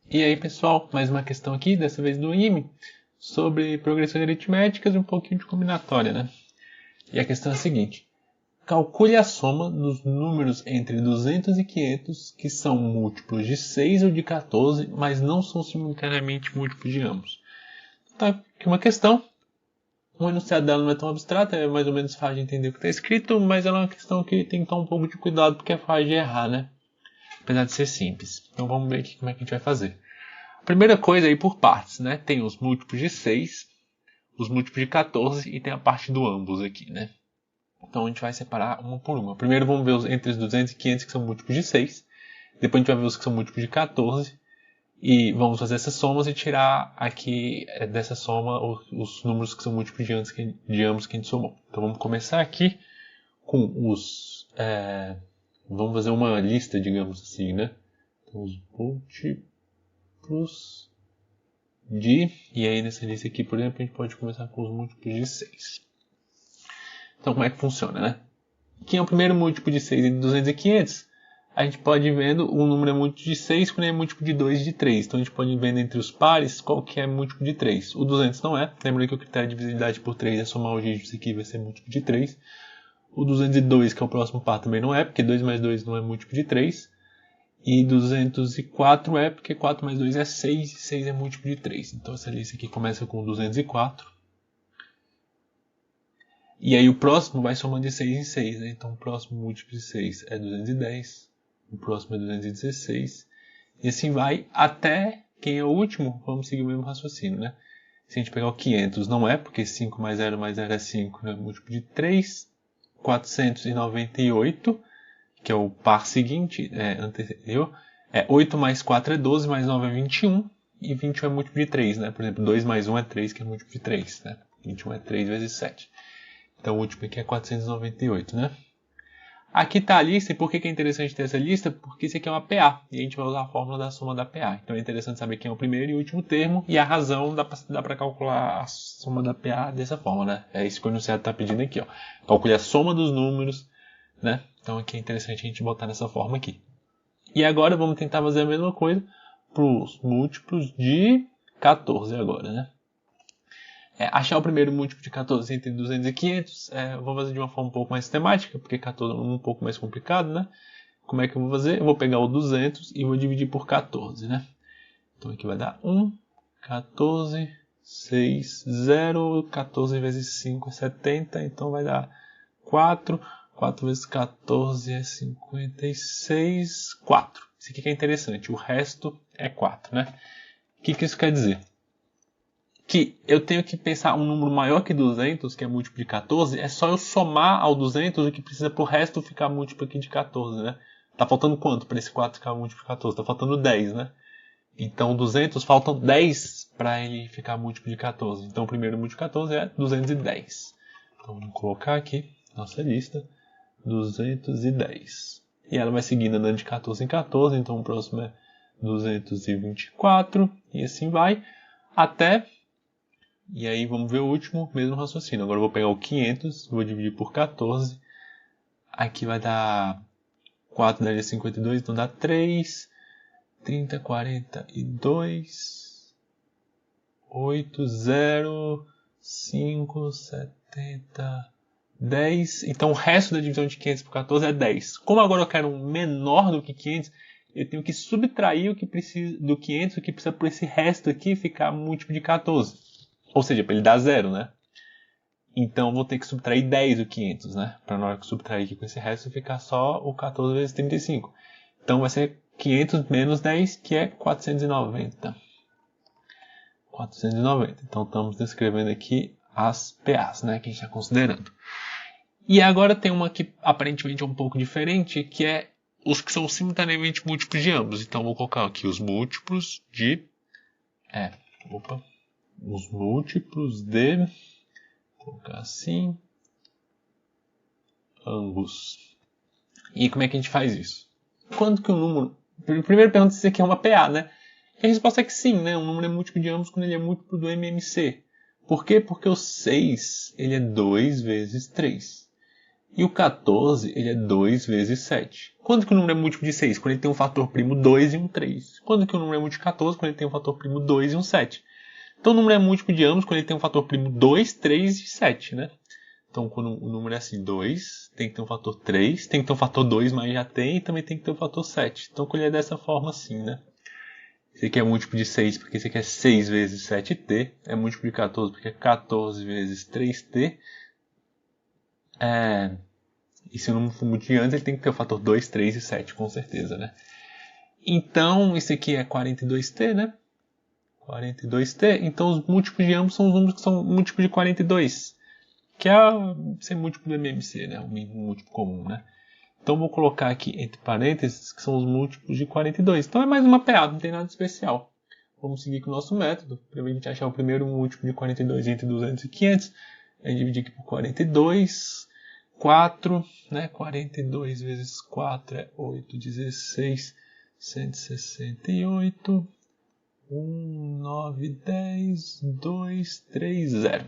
E aí, pessoal, mais uma questão aqui, dessa vez do IME, sobre progressões aritméticas e um pouquinho de combinatória, né? E a questão é a seguinte: calcule a soma dos números entre 200 e 500 que são múltiplos de 6 ou de 14, mas não são simultaneamente múltiplos de ambos. Tá aqui uma questão. O enunciado dela não é tão abstrato, é mais ou menos fácil de entender o que está escrito, mas ela é uma questão que tem que tomar um pouco de cuidado porque é fácil de errar, né? Apesar de ser simples. Então vamos ver aqui como é que a gente vai fazer. A primeira coisa é ir por partes, né? Tem os múltiplos de 6, os múltiplos de 14 e tem a parte do ambos aqui, né? Então a gente vai separar uma por uma. Primeiro vamos ver entre os 200 e 500 que são múltiplos de 6. Depois a gente vai ver os que são múltiplos de 14. E vamos fazer essas somas e tirar aqui dessa soma os números que são múltiplos de ambos que a gente somou. Então vamos começar aqui com os... vamos fazer uma lista, digamos assim, né? Então os múltiplos de... E aí nessa lista aqui, por exemplo, a gente pode começar com os múltiplos de 6. Então como é que funciona, né? Quem é o primeiro múltiplo de 6 entre 200 e 500? A gente pode ir vendo o número é múltiplo de 6 quando é múltiplo de 2 e de 3. Então a gente pode ir vendo entre os pares qual que é múltiplo de 3. O 200 não é. Lembrando que o critério de divisibilidade por 3 é somar os dígitos aqui, vai ser múltiplo de 3. O 202, que é o próximo par, também não é, porque 2 mais 2 não é múltiplo de 3. E 204 é, porque 4 mais 2 é 6 e 6 é múltiplo de 3. Então essa lista aqui começa com 204. E aí o próximo vai somando de 6 em 6, né? Então o próximo múltiplo de 6 é 210. O próximo é 216. E assim vai até quem é o último. Vamos seguir o mesmo raciocínio, né? Se a gente pegar o 500, não é, porque 5 mais 0 é 5, é múltiplo de 3. 498, que é o par seguinte, anterior. 8 mais 4 é 12, mais 9 é 21. E 21 é múltiplo de 3, né? Por exemplo, 2 mais 1 é 3, que é múltiplo de 3, né? 21 é 3 vezes 7. Então o último aqui é 498, né? Aqui está a lista, e por que é interessante ter essa lista? Porque isso aqui é uma PA, e a gente vai usar a fórmula da soma da PA. Então é interessante saber quem é o primeiro e o último termo, e a razão dá para calcular a soma da PA dessa forma, né? É isso que o enunciado está pedindo aqui, ó. Calcule a soma dos números, né? Então aqui é interessante a gente botar nessa forma aqui. E agora vamos tentar fazer a mesma coisa para os múltiplos de 14 agora, né? Achar o primeiro múltiplo de 14 entre 200 e 500, vou fazer de uma forma um pouco mais sistemática, porque 14 é um pouco mais complicado, né? Como é que eu vou fazer? Eu vou pegar o 200 e vou dividir por 14, né? Então aqui vai dar 1, 14, 6, 0, 14 vezes 5 é 70, então vai dar 4, 4 vezes 14 é 56, 4. Isso aqui que é interessante, o resto é 4, né? O que isso quer dizer? Que eu tenho que pensar um número maior que 200, que é múltiplo de 14, é só eu somar ao 200 o que precisa para o resto ficar múltiplo aqui de 14, né? Tá faltando quanto para esse 4 ficar múltiplo de 14? Tá faltando 10, né? Então 200 faltam 10 para ele ficar múltiplo de 14. Então o primeiro múltiplo de 14 é 210. Então vamos colocar aqui nossa lista, 210. E ela vai seguindo andando de 14 em 14, então o próximo é 224 e assim vai até... E aí vamos ver o último, mesmo raciocínio. Agora eu vou pegar o 500, vou dividir por 14. Aqui vai dar 4 daria 52, então dá 3, 30, 42, 8, 0, 5, 70, 10. Então o resto da divisão de 500 por 14 é 10. Como agora eu quero um menor do que 500, eu tenho que subtrair o que precisa do 500, o que precisa por esse resto aqui ficar múltiplo de 14. Ou seja, para ele dar 0, né? Então vou ter que subtrair 10 do 500, né? Para na hora que subtrair aqui com esse resto ficar só o 14 vezes 35. Então vai ser 500 menos 10, que é 490. 490. Então estamos descrevendo aqui as PAs, né? Que a gente está considerando. E agora tem uma que aparentemente é um pouco diferente, que é os que são simultaneamente múltiplos de ambos. Então vou colocar aqui os múltiplos de... os múltiplos de... Vou colocar assim... ambos. E como é que a gente faz isso? Quando que o número... Primeiro pergunta se isso aqui é uma PA, né? E a resposta é que sim, né? Um número é múltiplo de ambos quando ele é múltiplo do MMC. Por quê? Porque o 6 ele é 2 vezes 3. E o 14, ele é 2 vezes 7. Quando que o número é múltiplo de 6? Quando ele tem um fator primo 2 e um 3. Quando que o número é múltiplo de 14? Quando ele tem um fator primo 2 e um 7. Então o número é múltiplo de ambos quando ele tem um fator primo 2, 3 e 7, né? Então quando o número é assim, 2, tem que ter um fator 3, tem que ter um fator 2, mas já tem, e também tem que ter um fator 7. Então quando ele é dessa forma assim, né? Esse aqui é múltiplo de 6, porque esse aqui é 6 vezes 7t. É múltiplo de 14, porque é 14 vezes 3t. E se o número for múltiplo de antes, ele tem que ter o fator 2, 3 e 7, com certeza, né? Então, esse aqui é 42t, né? 42t. Então, os múltiplos de ambos são os números que são múltiplos de 42. Que é ser múltiplo do MMC, né? O múltiplo comum, né? Então, vou colocar aqui entre parênteses que são os múltiplos de 42. Então, é mais uma PA, não tem nada especial. Vamos seguir com o nosso método. Para a gente achar o primeiro múltiplo de 42 entre 200 e 500. A gente dividir aqui por 42... 4, né? 42 vezes 4 é 8, 16, 168, 1, 9, 10, 2, 3, 0.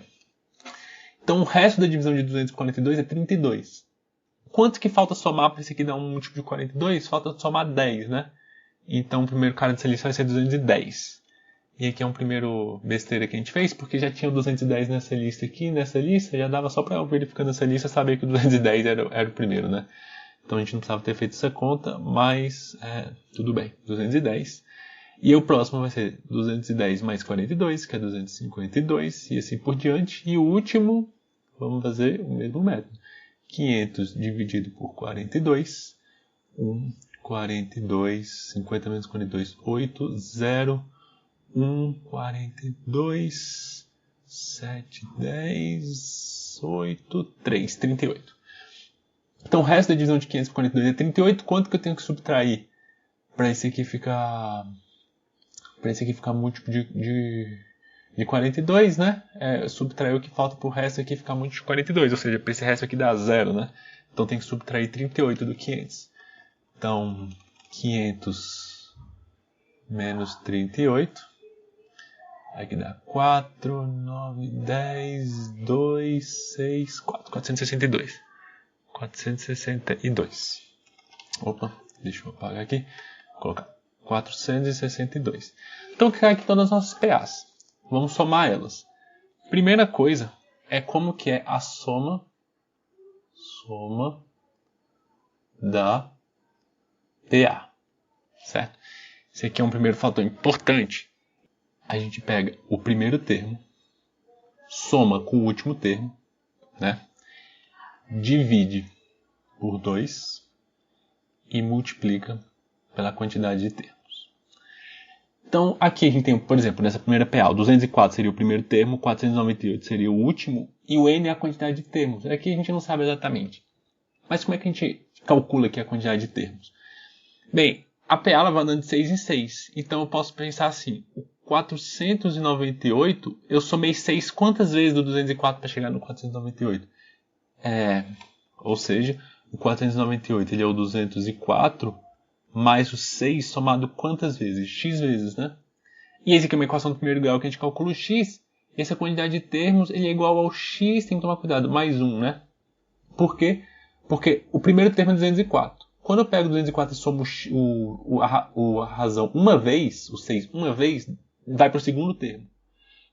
Então o resto da divisão de 242 é 32. Quanto que falta somar para esse aqui dar um múltiplo de 42? Falta somar 10, né? Então o primeiro cara dessa lista vai ser 210. E aqui é um primeiro besteira que a gente fez, porque já tinha o 210 nessa lista aqui, nessa lista, já dava só para eu verificando essa lista saber que o 210 era o primeiro, né? Então a gente não precisava ter feito essa conta, mas tudo bem, 210. E o próximo vai ser 210 mais 42, que é 252, e assim por diante. E o último, vamos fazer o mesmo método. 500 dividido por 42, 1, 42, 50 menos 42, 8, 0, 1, 42, 7, 10, 8, 3, 38. Então o resto da divisão de 500 por 42 é 38. Quanto que eu tenho que subtrair para esse aqui ficar múltiplo de 42, né? Subtrair o que falta para o resto aqui ficar múltiplo de 42, ou seja, para esse resto aqui dá 0, né? Então tem que subtrair 38 do 500. Então 500 menos 38. Aqui dá 4, 9, 10, 2, 6, 4. 462. 462. Opa, deixa eu apagar aqui. Vou colocar 462. Então, cai aqui todas as nossas PAs. Vamos somar elas. Primeira coisa é como que é a soma da PA. Certo? Esse aqui é um primeiro fator importante. A gente pega o primeiro termo, soma com o último termo, né? Divide por 2 e multiplica pela quantidade de termos. Então, aqui a gente tem, por exemplo, nessa primeira PA, o 204 seria o primeiro termo, 498 seria o último, e o N é a quantidade de termos. Aqui a gente não sabe exatamente. Mas como é que a gente calcula aqui a quantidade de termos? Bem, a PA ela vai andando de 6 em 6. Então eu posso pensar assim, o 498, eu somei 6 quantas vezes do 204 para chegar no 498? Ou seja, o 498 ele é o 204 mais o 6 somado quantas vezes? X vezes, né? E essa aqui é uma equação do primeiro grau que a gente calcula o x. E essa quantidade de termos ele é igual ao x, tem que tomar cuidado, mais 1, né? Por quê? Porque o primeiro termo é 204. Quando eu pego 204 e somo a razão uma vez, o 6 uma vez, vai para o segundo termo.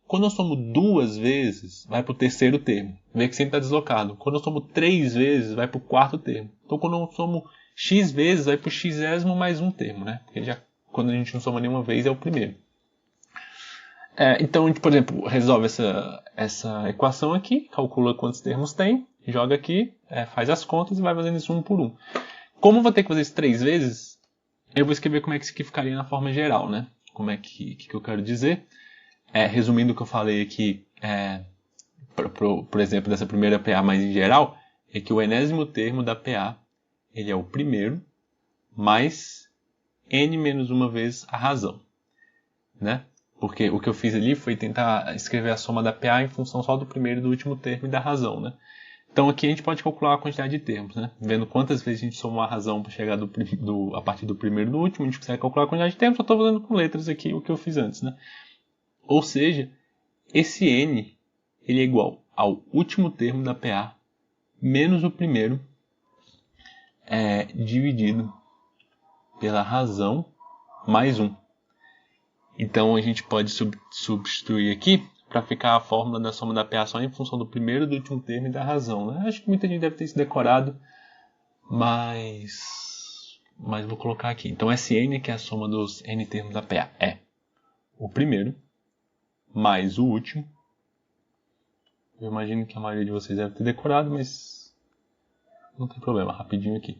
Quando eu somo 2 vezes, vai para o terceiro termo. Vê que sempre está deslocado. Quando eu somo 3 vezes, vai para o quarto termo. Então, quando eu somo x vezes, vai para o xésimo mais um termo, né? Porque quando a gente não soma nenhuma vez, é o primeiro. Então, a gente, por exemplo, resolve essa equação aqui, calcula quantos termos tem, joga aqui, faz as contas e vai fazendo isso um por um. Como eu vou ter que fazer isso 3 vezes, eu vou escrever como é que isso aqui ficaria na forma geral, né? Como é que eu quero dizer? Resumindo o que eu falei aqui, por exemplo, dessa primeira PA mais em geral, é que o enésimo termo da PA ele é o primeiro mais n menos uma vez a razão, né? Porque o que eu fiz ali foi tentar escrever a soma da PA em função só do primeiro e do último termo e da razão, né? Então aqui a gente pode calcular a quantidade de termos, né? Vendo quantas vezes a gente somou a razão para chegar a partir do primeiro e do último, a gente consegue calcular a quantidade de termos. Eu estou fazendo com letras aqui o que eu fiz antes, né? Ou seja, esse n ele é igual ao último termo da PA menos o primeiro dividido pela razão mais 1. Então a gente pode substituir aqui para ficar a fórmula da soma da PA só em função do primeiro, do último termo e da razão, né? Acho que muita gente deve ter isso decorado, mas vou colocar aqui. Então Sn, que é a soma dos n termos da PA, é o primeiro mais o último. Eu imagino que a maioria de vocês deve ter decorado, mas não tem problema, rapidinho aqui.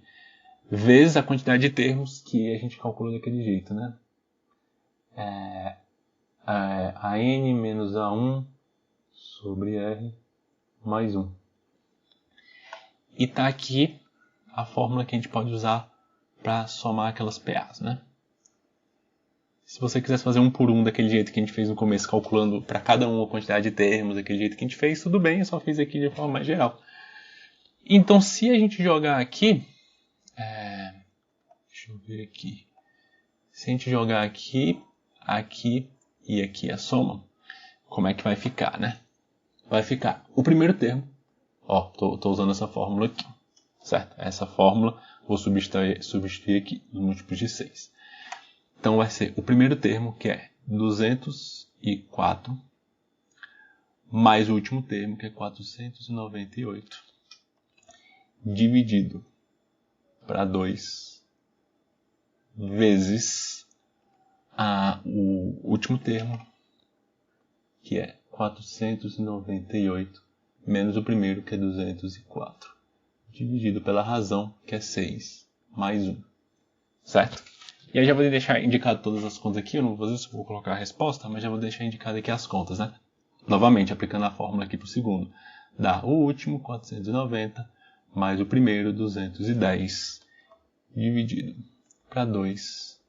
Vezes a quantidade de termos que a gente calculou daquele jeito, né? A n menos a1 sobre r mais 1. E tá aqui a fórmula que a gente pode usar para somar aquelas PAs, né? Se você quisesse fazer um por um daquele jeito que a gente fez no começo, calculando para cada um a quantidade de termos, daquele jeito que a gente fez, tudo bem, eu só fiz aqui de forma mais geral. Então, se a gente jogar aqui... deixa eu ver aqui. Se a gente jogar aqui, aqui e aqui a soma, como é que vai ficar, né? Vai ficar o primeiro termo. Ó, tô usando essa fórmula aqui, certo? Essa fórmula, vou substituir aqui os múltiplos de 6. Então vai ser o primeiro termo, que é 204, mais o último termo, que é 498, dividido para 2 vezes o último termo, que é 498, menos o primeiro, que é 204, dividido pela razão, que é 6, mais 1. Certo? E aí já vou deixar indicado todas as contas aqui, eu não vou fazer isso, vou colocar a resposta, mas já vou deixar indicado aqui as contas, né? Novamente, aplicando a fórmula aqui para o segundo. Dá o último, 490, mais o primeiro, 210, dividido para 2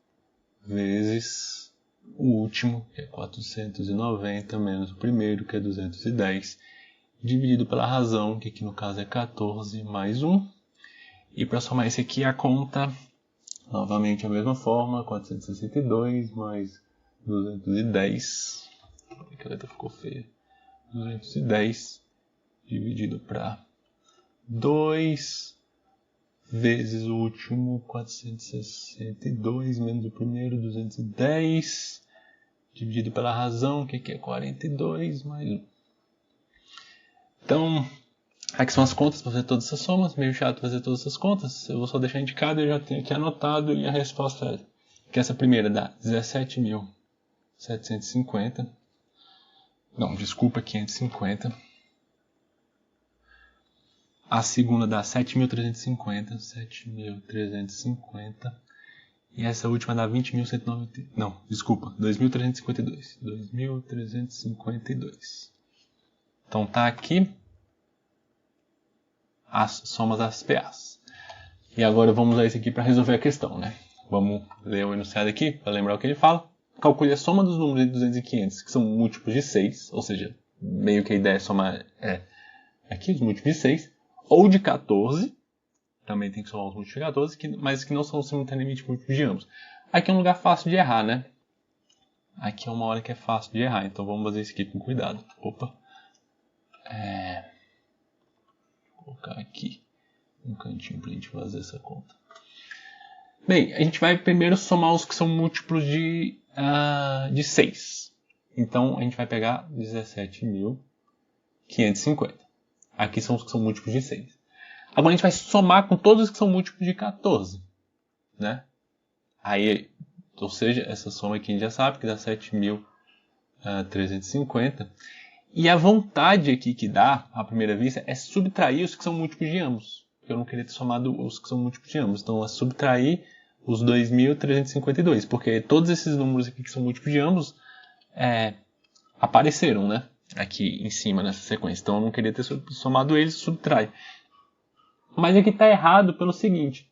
vezes o último, que é 490, menos o primeiro, que é 210, dividido pela razão, que aqui no caso é 14, mais 1. E para somar esse aqui, a conta, novamente a mesma forma, 462 mais 210, que a letra ficou feia, 210, dividido para 2 vezes o último, 462, menos o primeiro, 210, dividido pela razão, que aqui é 42, mais 1. Então, aqui são as contas para fazer todas essas somas, meio chato fazer todas essas contas, eu vou só deixar indicado, eu já tenho aqui anotado, e a resposta é que essa primeira dá 17.750, não, desculpa, 550, a segunda dá 7.350, e essa última dá 20.190, não, desculpa, 2.352. Então tá aqui as somas das PAs. E agora vamos usar isso aqui para resolver a questão, né? Vamos ler o enunciado aqui para lembrar o que ele fala. Calcule a soma dos números de 200 e 500, que são múltiplos de 6, ou seja, meio que a ideia é somar aqui os múltiplos de 6, ou de 14, também tem que somar os múltiplos de 14, mas que não são simultaneamente múltiplos de ambos. Aqui é um lugar fácil de errar, né? Aqui é uma hora que é fácil de errar, então vamos fazer isso aqui com cuidado. Opa! Vou colocar aqui um cantinho para a gente fazer essa conta. Bem, a gente vai primeiro somar os que são múltiplos de 6. Então a gente vai pegar 17.550. Aqui são os que são múltiplos de 6. Agora a gente vai somar com todos os que são múltiplos de 14. Né? Aí, ou seja, essa soma aqui a gente já sabe que dá 7.350. E a vontade aqui que dá, à primeira vista, é subtrair os que são múltiplos de ambos. Eu não queria ter somado os que são múltiplos de ambos. Então é subtrair os 2.352. Porque todos esses números aqui que são múltiplos de ambos apareceram, né? Aqui em cima nessa sequência. Então eu não queria ter somado eles, subtrai. Mas aqui está errado pelo seguinte.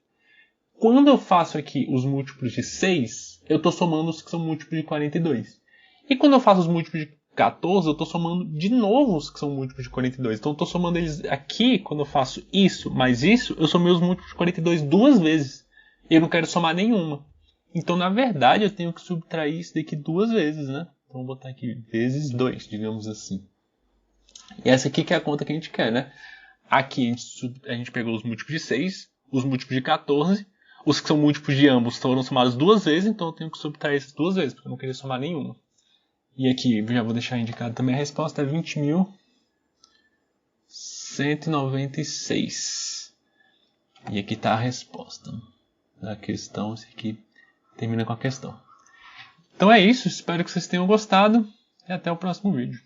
Quando eu faço aqui os múltiplos de 6, eu estou somando os que são múltiplos de 42. E quando eu faço os múltiplos de 14, eu estou somando de novo os que são múltiplos de 42. Então eu estou somando eles aqui, quando eu faço isso mais isso, eu somei os múltiplos de 42 duas vezes. E eu não quero somar nenhuma. Então, na verdade, eu tenho que subtrair isso daqui duas vezes, né? Então, vou botar aqui vezes 2, digamos assim. E essa aqui que é a conta que a gente quer, né? Aqui a gente pegou os múltiplos de 6, os múltiplos de 14. Os que são múltiplos de ambos foram somados 2 vezes, então eu tenho que subtrair esses 2 vezes, porque eu não queria somar nenhuma. E aqui, já vou deixar indicado também, a resposta é 20.196. E aqui está a resposta da questão. Esse aqui termina com a questão. Então é isso, espero que vocês tenham gostado e até o próximo vídeo.